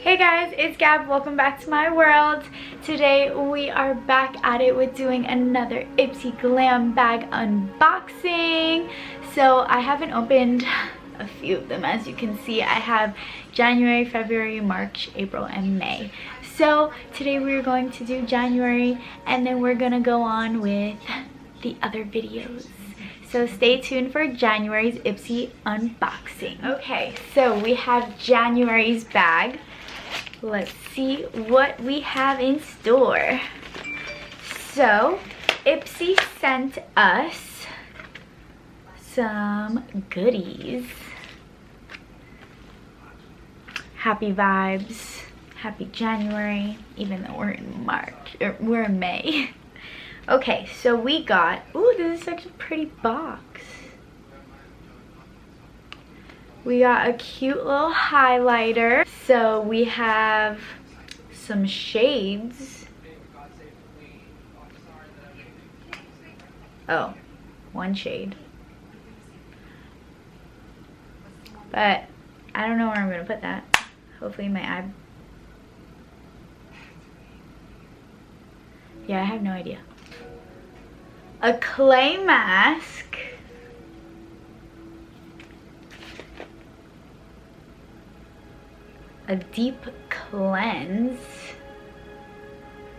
Hey guys, it's Gab. Welcome back to my world. Today we are back at it with doing another IPSY glam bag unboxing. So I haven't opened a few of them. As you can see, I have January, February, March, April, and May. So today we're going to do January and then we're gonna go on with the other videos. So stay tuned for January's IPSY unboxing. Okay, so we have January's bag. Let's see what we have in store. So IPSY sent us some goodies. Happy vibes, happy January, even though we're in March, or we're in May. Okay, so we got, ooh, this is such a pretty box. We got a cute little highlighter. So we have some shades. Oh, one shade. But I don't know where I'm gonna put that. Hopefully my eye. Yeah, I have no idea. A clay mask. A deep cleanse.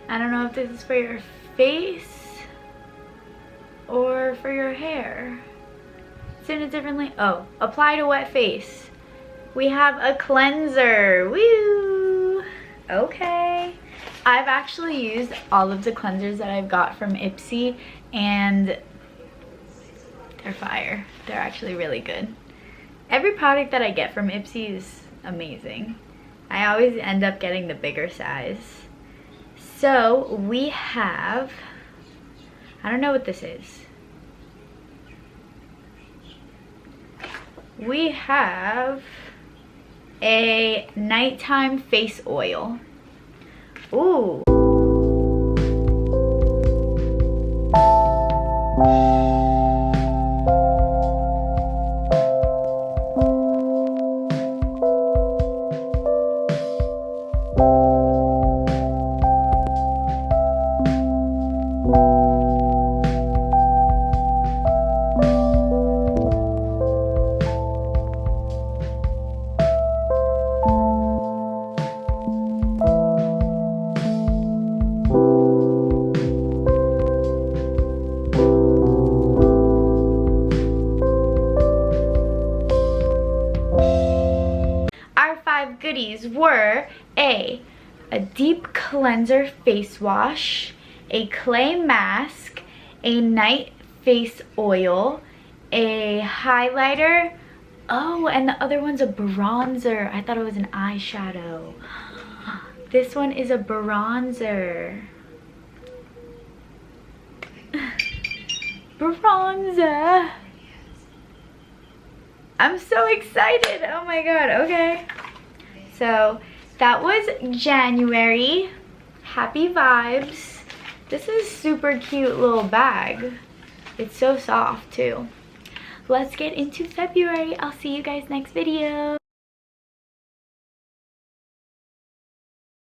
I don't know if this is for your face or for your hair. It's in a different link. Oh, apply to wet face. We have a cleanser. Woo! Okay. I've actually used all of the cleansers that I've got from IPSY and they're fire. They're actually really good. Every product that I get from IPSY is amazing. I always end up getting the bigger size. So we have, I don't know what this is. We have a nighttime face oil. Ooh. Goodies were a deep cleanser face wash, a clay mask, a night face oil, a highlighter. Oh, and the other one's a bronzer. I thought it was an eyeshadow. This one is a bronzer. Bronzer. I'm so excited. Oh my god. Okay. So that was January. Happy vibes. This is super cute little bag. It's so soft too. Let's get into February. I'll see you guys next video.